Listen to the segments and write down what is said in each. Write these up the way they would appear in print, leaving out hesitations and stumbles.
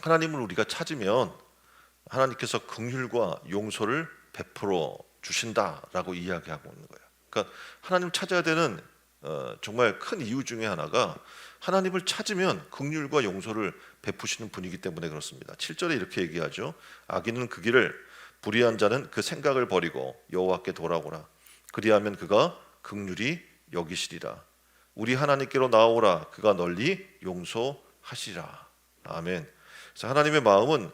하나님을 우리가 찾으면 하나님께서 긍휼과 용서를 베풀어 주신다라고 이야기하고 있는 거예요. 그러니까 하나님을 찾아야 되는 정말 큰 이유 중에 하나가 하나님을 찾으면 긍휼과 용서를 베푸시는 분이기 때문에 그렇습니다. 7절에 이렇게 얘기하죠. 악인은 그 길을, 불의한 자는 그 생각을 버리고 여호와께 돌아오라. 그리하면 그가 긍휼히 여기시리라. 우리 하나님께로 나오라. 그가 널리 용서하시리라. 아멘. 그래서 하나님의 마음은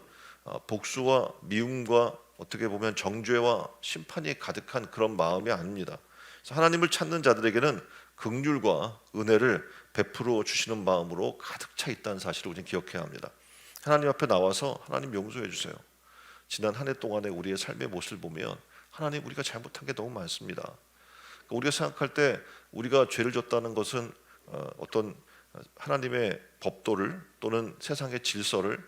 복수와 미움과 어떻게 보면 정죄와 심판이 가득한 그런 마음이 아닙니다. 그래서 하나님을 찾는 자들에게는 긍휼과 은혜를 베풀어 주시는 마음으로 가득 차 있다는 사실을 우리는 기억해야 합니다. 하나님 앞에 나와서 하나님 용서해 주세요. 지난 한 해 동안의 우리의 삶의 모습을 보면 하나님 우리가 잘못한 게 너무 많습니다. 그러니까 우리가 생각할 때 우리가 죄를 졌다는 것은 어떤 하나님의 법도를 또는 세상의 질서를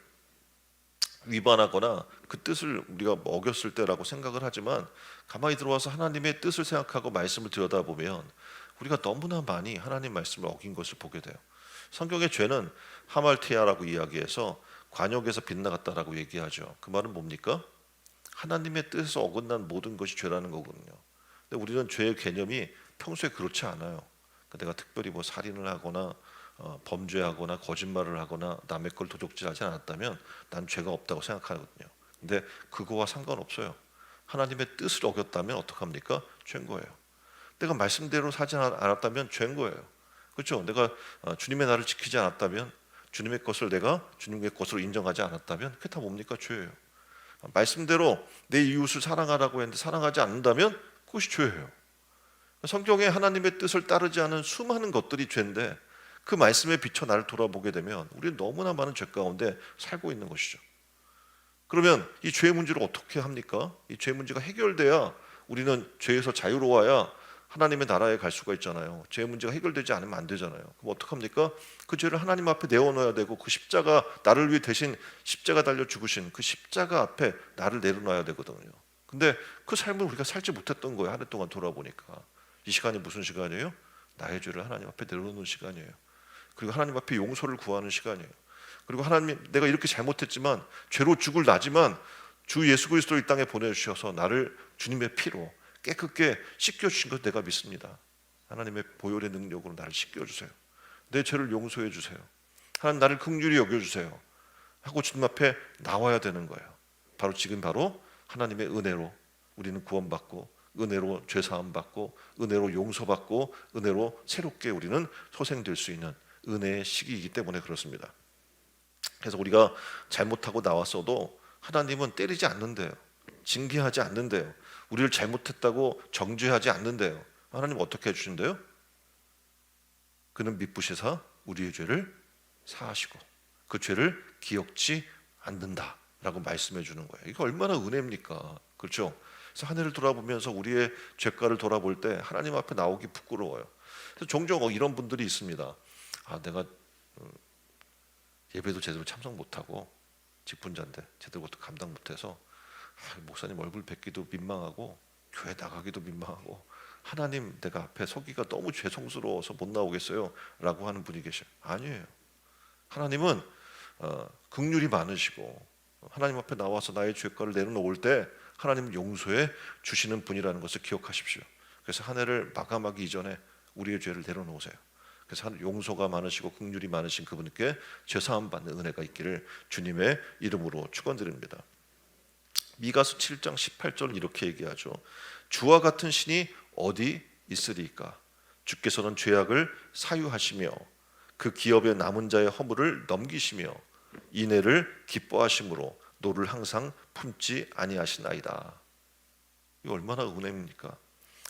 위반하거나 그 뜻을 우리가 어겼을 때라고 생각을 하지만 가만히 들어와서 하나님의 뜻을 생각하고 말씀을 들여다보면 우리가 너무나 많이 하나님 말씀을 어긴 것을 보게 돼요. 성경의 죄는 하말티아라고 이야기해서 관역에서 빗나갔다라고 얘기하죠. 그 말은 뭡니까? 하나님의 뜻에서 어긋난 모든 것이 죄라는 거거든요. 근데 우리는 죄의 개념이 평소에 그렇지 않아요. 그러니까 내가 특별히 뭐 살인을 하거나 범죄하거나 거짓말을 하거나 남의 걸 도적질하지 않았다면 난 죄가 없다고 생각하거든요. 근데 그거와 상관없어요. 하나님의 뜻을 어겼다면 어떡합니까? 죄인 거예요. 내가 말씀대로 사지 않았다면 죄인 거예요. 그렇죠? 내가 주님의 날을 지키지 않았다면, 주님의 것을 내가 주님의 것으로 인정하지 않았다면 그게 다 뭡니까? 죄예요. 말씀대로 내 이웃을 사랑하라고 했는데 사랑하지 않는다면 그것이 죄예요. 성경에 하나님의 뜻을 따르지 않은 수많은 것들이 죄인데 그 말씀에 비춰 나를 돌아보게 되면 우리는 너무나 많은 죄 가운데 살고 있는 것이죠. 그러면 이 죄의 문제를 어떻게 합니까? 이 죄 문제가 해결돼야 우리는 죄에서 자유로워야 하나님의 나라에 갈 수가 있잖아요. 죄의 문제가 해결되지 않으면 안 되잖아요. 그럼 어떡합니까? 그 죄를 하나님 앞에 내어놓아야 되고 그 십자가, 나를 위해 대신 십자가 달려 죽으신 그 십자가 앞에 나를 내려놔야 되거든요. 근데 그 삶을 우리가 살지 못했던 거예요. 한 해 동안 돌아보니까. 이 시간이 무슨 시간이에요? 나의 죄를 하나님 앞에 내려놓는 시간이에요. 그리고 하나님 앞에 용서를 구하는 시간이에요. 그리고 하나님, 내가 이렇게 잘못했지만 죄로 죽을 나지만 주 예수 그리스도를 이 땅에 보내주셔서 나를 주님의 피로 깨끗게 씻겨주신 것 내가 믿습니다. 하나님의 보혈의 능력으로 나를 씻겨주세요. 내 죄를 용서해 주세요. 하나님 나를 긍휼히 여겨주세요 하고 주님 앞에 나와야 되는 거예요. 바로 지금 바로 하나님의 은혜로 우리는 구원받고, 은혜로 죄사함 받고, 은혜로 용서받고, 은혜로 새롭게 우리는 소생될 수 있는 은혜의 시기이기 때문에 그렇습니다. 그래서 우리가 잘못하고 나왔어도 하나님은 때리지 않는데요, 징계하지 않는데요, 우리를 잘못했다고 정죄하지 않는데요. 하나님 어떻게 해주신대요? 그는 미쁘시사 우리의 죄를 사하시고 그 죄를 기억지 않는다라고 말씀해 주는 거예요. 이거 얼마나 은혜입니까? 그렇죠? 그래서 한 해를 돌아보면서 우리의 죄가를 돌아볼 때 하나님 앞에 나오기 부끄러워요. 그래서 종종 이런 분들이 있습니다. 내가 예배도 제대로 참석 못하고 직분자인데 제대로 것도 감당 못해서 목사님 얼굴 뵙기도 민망하고 교회 나가기도 민망하고 하나님 내가 앞에 서기가 너무 죄송스러워서 못 나오겠어요 라고 하는 분이 계셔요. 아니에요. 하나님은 긍휼이 많으시고 하나님 앞에 나와서 나의 죄가를 내려놓을 때 하나님은 용서해 주시는 분이라는 것을 기억하십시오. 그래서 한 해를 마감하기 이전에 우리의 죄를 내려놓으세요. 그래서 용서가 많으시고 긍휼이 많으신 그분께 죄사함 받는 은혜가 있기를 주님의 이름으로 축원드립니다. 미가서 7장 18절 이렇게 얘기하죠. 주와 같은 신이 어디 있으리까? 주께서는 죄악을 사유하시며 그 기업의 남은 자의 허물을 넘기시며 인애를 기뻐하심으로 노를 항상 품지 아니하시나이다. 이거 얼마나 은혜입니까?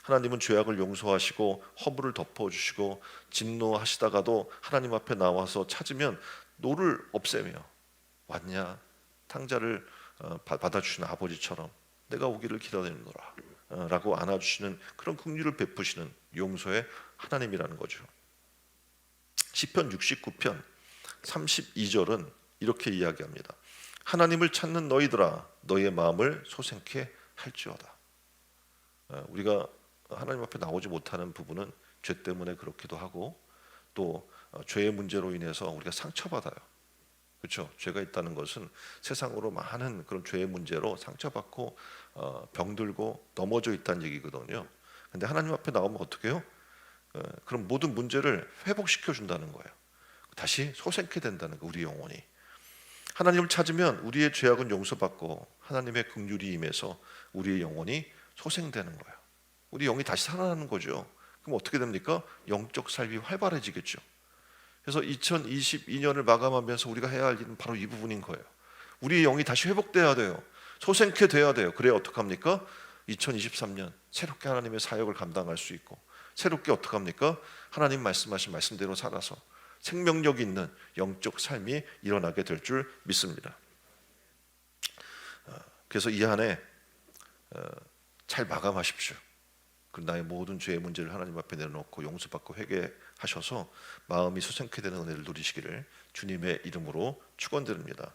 하나님은 죄악을 용서하시고 허물을 덮어주시고 진노하시다가도 하나님 앞에 나와서 찾으면 노를 없애며 왔냐 탕자를 받아주시는 아버지처럼 내가 오기를 기다리노라 라고 안아주시는 그런 긍휼을 베푸시는 용서의 하나님이라는 거죠. 시편 69편 32절은 이렇게 이야기합니다. 하나님을 찾는 너희들아 너희의 마음을 소생케 할지어다. 우리가 하나님 앞에 나오지 못하는 부분은 죄 때문에 그렇기도 하고 또 죄의 문제로 인해서 우리가 상처받아요. 그렇죠. 죄가 있다는 것은 세상으로 많은 그런 죄의 문제로 상처받고 병들고 넘어져 있다는 얘기거든요. 근데 하나님 앞에 나오면 어떻게 해요? 그런 모든 문제를 회복시켜 준다는 거예요. 다시 소생케 된다는 거, 우리 영혼이. 하나님을 찾으면 우리의 죄악은 용서받고 하나님의 긍휼이 임해서 우리의 영혼이 소생되는 거예요. 우리 영이 다시 살아나는 거죠. 그럼 어떻게 됩니까? 영적 삶이 활발해지겠죠. 그래서 2022년을 마감하면서 우리가 해야 할 일은 바로 이 부분인 거예요. 우리의 영이 다시 회복돼야 돼요. 소생케 돼야 돼요. 그래야 어떡합니까? 2023년 새롭게 하나님의 사역을 감당할 수 있고, 새롭게 어떡합니까? 하나님 말씀하신 말씀대로 살아서 생명력 있는 영적 삶이 일어나게 될 줄 믿습니다. 그래서 이 한해 잘 마감하십시오. 그리고 나의 모든 죄의 문제를 하나님 앞에 내려놓고 용서받고 회개하셔서 마음이 소생케 되는 은혜를 누리시기를 주님의 이름으로 축원드립니다.